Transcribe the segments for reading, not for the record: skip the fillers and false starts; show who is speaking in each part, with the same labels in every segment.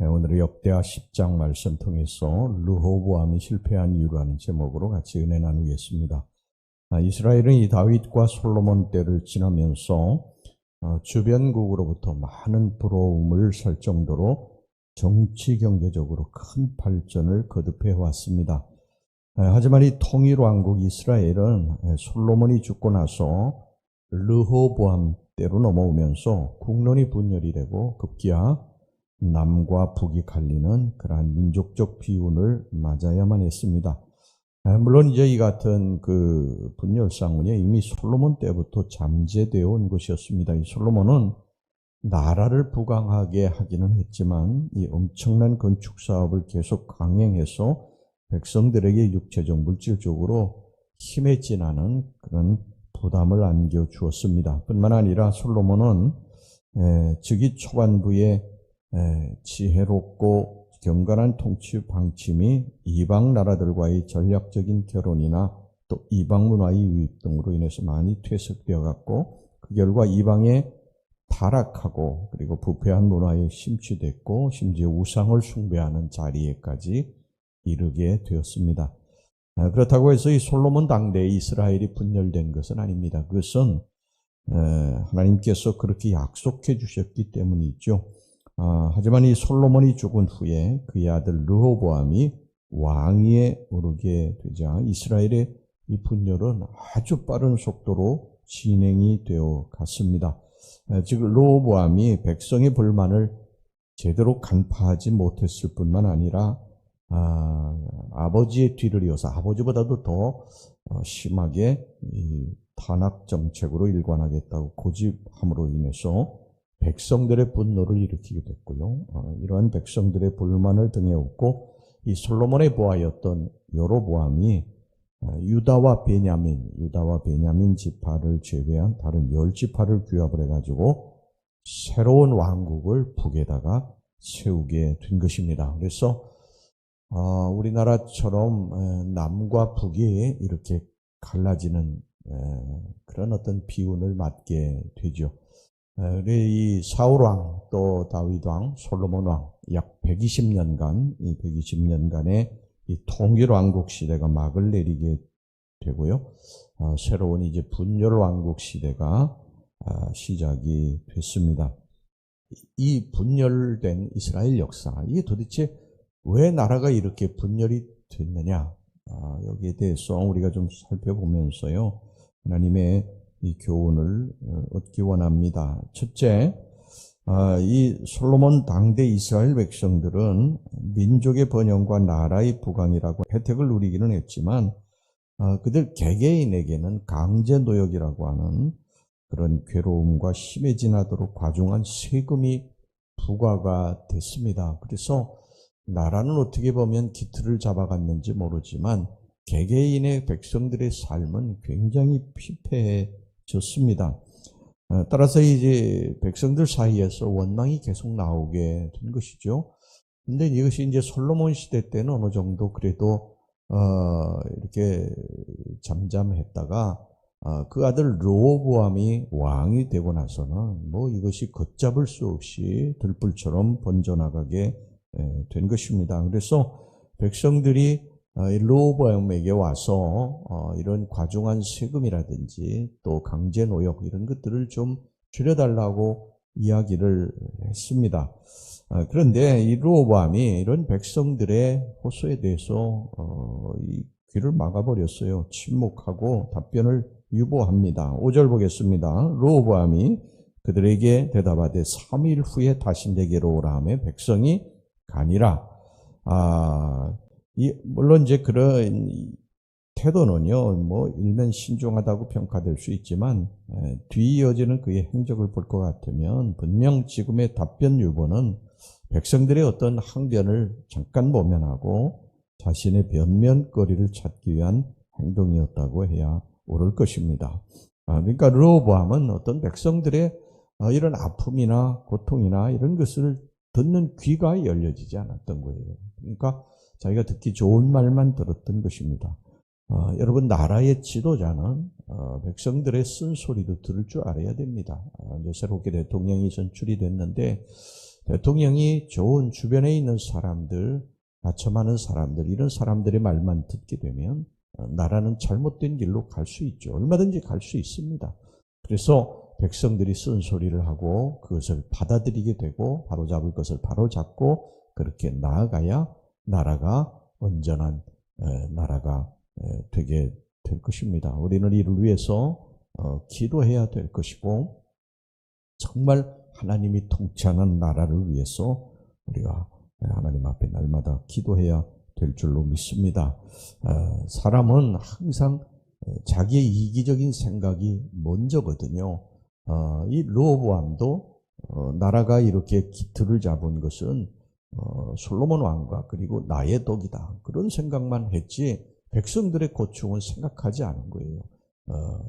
Speaker 1: 오늘의 역대하 10장 말씀 통해서 르호보암이 실패한 이유라는 제목으로 같이 은혜 나누겠습니다. 이스라엘은 이 다윗과 솔로몬 때를 지나면서 주변국으로부터 많은 부러움을 살 정도로 정치 경제적으로 큰 발전을 거듭해 왔습니다. 하지만 이 통일왕국 이스라엘은 솔로몬이 죽고 나서 르호보암 때로 넘어오면서 국론이 분열이 되고 급기야 남과 북이 갈리는 그러한 민족적 비운을 맞아야만 했습니다. 물론 이제 이 같은 그 분열상은요, 이미 솔로몬 때부터 잠재되어 온 것이었습니다. 이 솔로몬은 나라를 부강하게 하기는 했지만 이 엄청난 건축 사업을 계속 강행해서 백성들에게 육체적, 물질적으로 힘에 지나는 그런 부담을 안겨주었습니다. 뿐만 아니라 솔로몬은 즉위 초반부에 지혜롭고 경건한 통치 방침이 이방 나라들과의 전략적인 결혼이나 또 이방 문화의 유입 등으로 인해서 많이 퇴색되어 갔고, 그 결과 이방에 타락하고 그리고 부패한 문화에 심취됐고 심지어 우상을 숭배하는 자리에까지 이르게 되었습니다. 그렇다고 해서 이 솔로몬 당대에 이스라엘이 분열된 것은 아닙니다. 그것은 하나님께서 그렇게 약속해 주셨기 때문이죠. 하지만 이 솔로몬이 죽은 후에 그의 아들 르호보암이 왕위에 오르게 되자 이스라엘의 이 분열은 아주 빠른 속도로 진행이 되어 갔습니다. 즉 르호보암이 백성의 불만을 제대로 간파하지 못했을 뿐만 아니라 아버지의 뒤를 이어서 아버지보다도 더 심하게 이 탄압 정책으로 일관하겠다고 고집함으로 인해서 백성들의 분노를 일으키게 됐고요. 이러한 백성들의 불만을 등에 업고 이 솔로몬의 부하였던 여로보암이 유다와 베냐민 지파를 제외한 다른 10지파를 규합을 해가지고 새로운 왕국을 북에다가 세우게 된 것입니다. 그래서 우리나라처럼 남과 북이 이렇게 갈라지는 그런 어떤 비운을 맞게 되죠. 이 사울왕, 또 다윗왕, 솔로몬왕 약 120년간, 이 120년간의 이 통일왕국 시대가 막을 내리게 되고요. 새로운 이제 분열왕국 시대가 시작이 됐습니다. 이 분열된 이스라엘 역사, 이게 도대체 왜 나라가 이렇게 분열이 됐느냐? 여기에 대해서 우리가 좀 살펴보면서요, 하나님의 이 교훈을 얻기 원합니다. 첫째, 이 솔로몬 당대 이스라엘 백성들은 민족의 번영과 나라의 부강이라고 혜택을 누리기는 했지만 그들 개개인에게는 강제 노역이라고 하는 그런 괴로움과 힘에 지나도록 과중한 세금이 부과가 됐습니다. 그래서 나라는 어떻게 보면 기틀을 잡아갔는지 모르지만 개개인의 백성들의 삶은 굉장히 피폐해졌습니다. 따라서 이제 백성들 사이에서 원망이 계속 나오게 된 것이죠. 근데 이것이 이제 솔로몬 시대 때는 어느 정도 그래도 이렇게 잠잠했다가 그 아들 르호보암이 왕이 되고 나서는 뭐 이것이 걷잡을 수 없이 들불처럼 번져나가게 된 것입니다. 그래서 백성들이 르호보암에게 와서 이런 과중한 세금이라든지 또 강제 노역 이런 것들을 좀 줄여달라고 이야기를 했습니다. 그런데 이 르호보암이 이런 백성들의 호소에 대해서 이 귀를 막아버렸어요. 침묵하고 답변을 유보합니다. 5절 보겠습니다. 르호보암이 그들에게 대답하되 3일 후에 다시 내게로 오라 하며 백성이 가니라. 물론 이제 그런 태도는요, 뭐 일면 신중하다고 평가될 수 있지만 뒤이어지는 그의 행적을 볼 것 같으면 분명 지금의 답변 유보는 백성들의 어떤 항변을 잠깐 모면하고 자신의 변명거리를 찾기 위한 행동이었다고 해야 옳을 것입니다. 그러니까 르호보암은 어떤 백성들의 이런 아픔이나 고통이나 이런 것을 듣는 귀가 열려지지 않았던 거예요. 그러니까 자기가 듣기 좋은 말만 들었던 것입니다. 여러분, 나라의 지도자는 백성들의 쓴소리도 들을 줄 알아야 됩니다. 이제 새롭게 대통령이 선출이 됐는데 대통령이 좋은 주변에 있는 사람들, 아첨하는 사람들, 이런 사람들의 말만 듣게 되면 나라는 잘못된 길로 갈 수 있죠. 얼마든지 갈 수 있습니다. 그래서 백성들이 쓴소리를 하고 그것을 받아들이게 되고 바로잡을 것을 바로잡고 그렇게 나아가야 나라가 온전한 나라가 되게 될 것입니다. 우리는 이를 위해서 기도해야 될 것이고 정말 하나님이 통치하는 나라를 위해서 우리가 하나님 앞에 날마다 기도해야 될 줄로 믿습니다. 사람은 항상 자기의 이기적인 생각이 먼저거든요. 이 르호보암도 나라가 이렇게 기틀을 잡은 것은 솔로몬 왕과 그리고 나의 덕이다. 그런 생각만 했지 백성들의 고충은 생각하지 않은 거예요.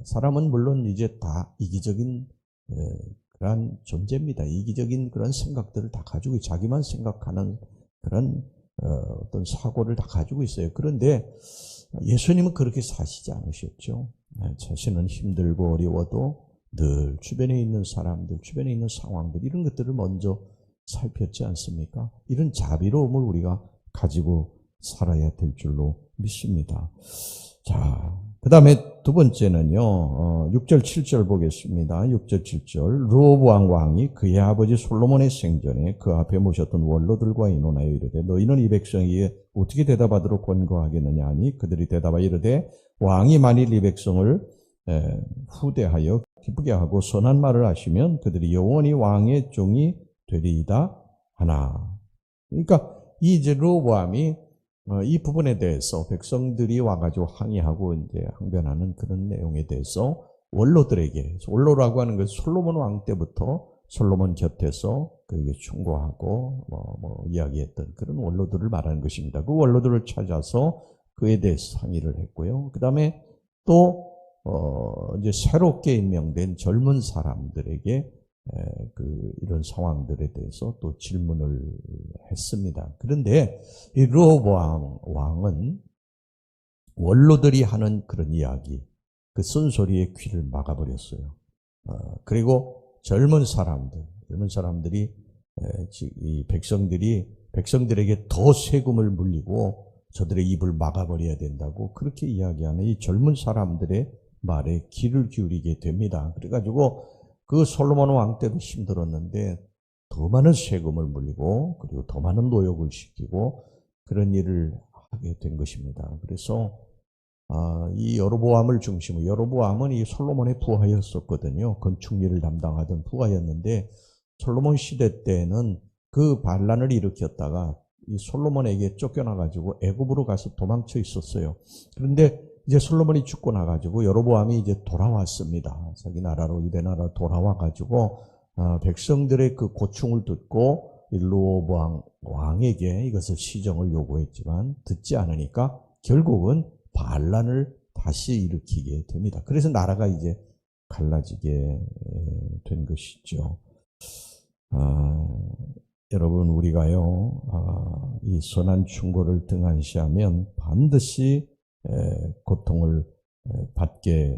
Speaker 1: 사람은 물론 이제 다 이기적인 그런 존재입니다. 이기적인 그런 생각들을 다 가지고 자기만 생각하는 그런 어떤 사고를 다 가지고 있어요. 그런데 예수님은 그렇게 사시지 않으셨죠. 자신은 힘들고 어려워도 늘 주변에 있는 사람들, 주변에 있는 상황들 이런 것들을 먼저 살폈지 않습니까? 이런 자비로움을 우리가 가지고 살아야 될 줄로 믿습니다. 자, 그 다음에 두 번째는요, 6절, 7절 보겠습니다. 6절, 7절. 르호보암 왕이 그의 아버지 솔로몬의 생전에 그 앞에 모셨던 원로들과 의논하여 이르되 너희는 이 백성에게 어떻게 대답하도록 권고하겠느냐 하니 그들이 대답하여 이르되 왕이 만일 이 백성을 후대하여 기쁘게 하고 선한 말을 하시면 그들이 영원히 왕의 종이 되리이다 하나. 그러니까 이제 르호보암이 이 부분에 대해서 백성들이 와가지고 항의하고 이제 항변하는 그런 내용에 대해서 원로들에게, 원로라고 하는 것은 솔로몬 왕 때부터 솔로몬 곁에서 그에게 충고하고 이야기했던 그런 원로들을 말하는 것입니다. 그 원로들을 찾아서 그에 대해서 상의를 했고요. 그 다음에 또 이제 새롭게 임명된 젊은 사람들에게 이런 상황들에 대해서 또 질문을 했습니다. 그런데 이 르호보암 왕은 원로들이 하는 그런 이야기, 그 쓴소리의 귀를 막아버렸어요. 그리고 젊은 사람들이 이 백성들에게 더 세금을 물리고 저들의 입을 막아버려야 된다고 그렇게 이야기하는 이 젊은 사람들의 말에 귀를 기울이게 됩니다. 그래가지고 그 솔로몬 왕 때도 힘들었는데 더 많은 세금을 물리고 그리고 더 많은 노역을 시키고 그런 일을 하게 된 것입니다. 그래서 이 여로보암을 중심으로, 여로보암은 이 솔로몬의 부하였었거든요. 건축 일을 담당하던 부하였는데 솔로몬 시대 때는 그 반란을 일으켰다가 이 솔로몬에게 쫓겨나가지고 애굽으로 가서 도망쳐 있었어요. 그런데 이제 솔로몬이 죽고 나가지고 여로보암이 이제 돌아왔습니다. 자기 나라로 유대 나라 돌아와가지고 백성들의 그 고충을 듣고 르호보암 왕에게 이것을 시정을 요구했지만 듣지 않으니까 결국은 반란을 다시 일으키게 됩니다. 그래서 나라가 이제 갈라지게 된 것이죠. 여러분 우리가요 이 선한 충고를 등한시하면 반드시 고통을 받게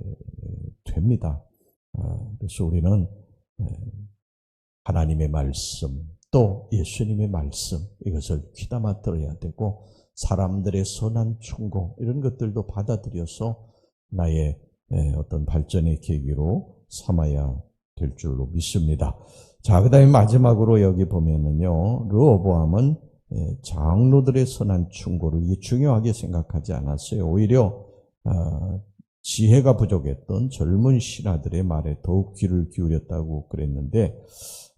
Speaker 1: 됩니다. 그래서 우리는 하나님의 말씀 또 예수님의 말씀 이것을 귀담아 들어야 되고 사람들의 선한 충고 이런 것들도 받아들여서 나의 어떤 발전의 계기로 삼아야 될 줄로 믿습니다. 자, 그 다음에 마지막으로 여기 보면은요, 르호보암은 장로들의 선한 충고를 중요하게 생각하지 않았어요. 오히려 지혜가 부족했던 젊은 신하들의 말에 더욱 귀를 기울였다고 그랬는데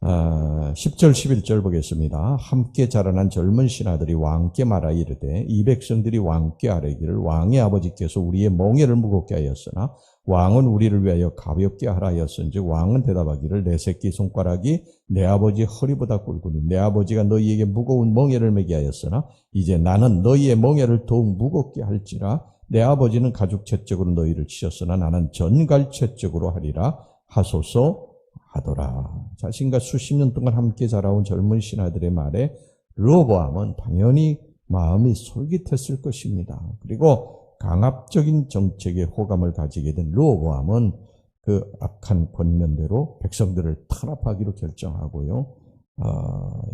Speaker 1: 10절 11절 보겠습니다. 함께 자라난 젊은 신하들이 왕께 말하 이르되 이 백성들이 왕께 아뢰기를 왕의 아버지께서 우리의 멍에를 무겁게 하였으나 왕은 우리를 위하여 가볍게 하라 하였은즉 왕은 대답하기를 내 새끼 손가락이 내 아버지 허리보다 굵으니 내 아버지가 너희에게 무거운 멍에를 매게 하였으나 이제 나는 너희의 멍에를 더욱 무겁게 할지라 내 아버지는 가죽채적으로 너희를 치셨으나 나는 전갈채적으로 하리라 하소서 하더라. 자신과 수십 년 동안 함께 자라온 젊은 신하들의 말에 르호보암은 당연히 마음이 솔깃했을 것입니다. 그리고 강압적인 정책에 호감을 가지게 된 르호보암은 그 악한 권면대로 백성들을 탄압하기로 결정하고요.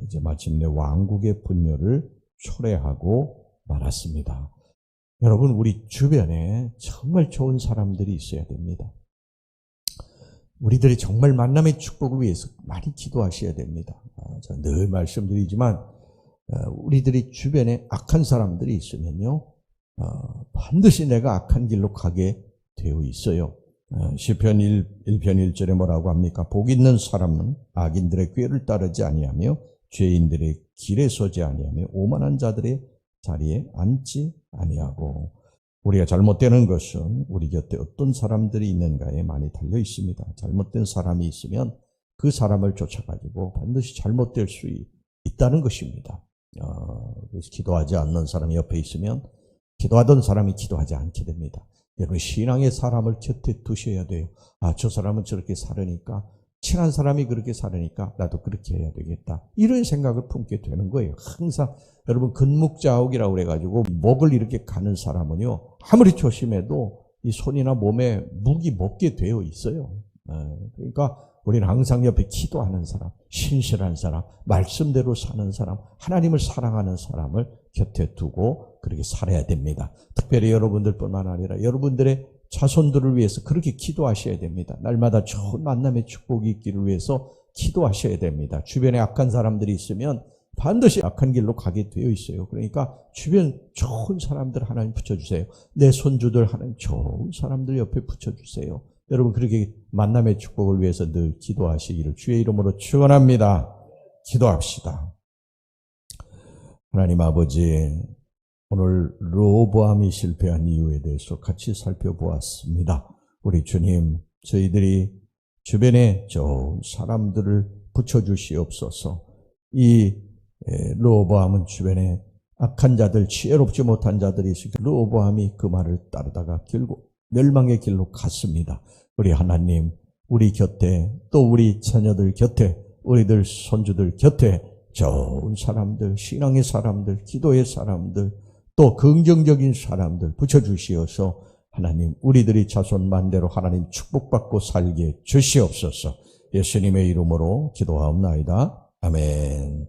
Speaker 1: 이제 마침내 왕국의 분열을 초래하고 말았습니다. 여러분, 우리 주변에 정말 좋은 사람들이 있어야 됩니다. 우리들이 정말 만남의 축복을 위해서 많이 기도하셔야 됩니다. 제가 늘 말씀드리지만 우리들이 주변에 악한 사람들이 있으면요, 반드시 내가 악한 길로 가게 되어 있어요. 시편 1편 1절에 뭐라고 합니까? 복 있는 사람은 악인들의 꾀를 따르지 아니하며 죄인들의 길에 서지 아니하며 오만한 자들의 자리에 앉지 아니하고. 우리가 잘못되는 것은 우리 곁에 어떤 사람들이 있는가에 많이 달려 있습니다. 잘못된 사람이 있으면 그 사람을 쫓아가지고 반드시 잘못될 수 있다는 것입니다. 그래서 기도하지 않는 사람이 옆에 있으면 기도하던 사람이 기도하지 않게 됩니다. 여러분, 신앙의 사람을 곁에 두셔야 돼요. 저 사람은 저렇게 살으니까, 친한 사람이 그렇게 살으니까 나도 그렇게 해야 되겠다, 이런 생각을 품게 되는 거예요. 항상 여러분, 근묵자옥이라고 그래가지고 목을 이렇게 가는 사람은요, 아무리 조심해도 이 손이나 몸에 묵이 먹게 되어 있어요. 그러니까 우리는 항상 옆에 기도하는 사람, 신실한 사람, 말씀대로 사는 사람, 하나님을 사랑하는 사람을 곁에 두고 그렇게 살아야 됩니다. 특별히 여러분들뿐만 아니라 여러분들의 자손들을 위해서 그렇게 기도하셔야 됩니다. 날마다 좋은 만남의 축복이 있기를 위해서 기도하셔야 됩니다. 주변에 악한 사람들이 있으면 반드시 악한 길로 가게 되어 있어요. 그러니까 주변 좋은 사람들 하나님 붙여주세요. 내 손주들 하나님 좋은 사람들 옆에 붙여주세요. 여러분, 그렇게 만남의 축복을 위해서 늘 기도하시기를 주의 이름으로 축원합니다. 기도합시다. 하나님 아버지, 오늘 르호보암이 실패한 이유에 대해서 같이 살펴보았습니다. 우리 주님, 저희들이 주변에 좋은 사람들을 붙여주시옵소서. 이 르호보암은 주변에 악한 자들, 지혜롭지 못한 자들이 있으니까 르호보암이 그 말을 따르다가 결국 멸망의 길로 갔습니다. 우리 하나님, 우리 곁에, 또 우리 자녀들 곁에, 우리들 손주들 곁에 좋은 사람들, 신앙의 사람들, 기도의 사람들, 또 긍정적인 사람들 붙여주시어서 하나님, 우리들이 자손만대로 하나님 축복받고 살게 주시옵소서. 예수님의 이름으로 기도하옵나이다. 아멘.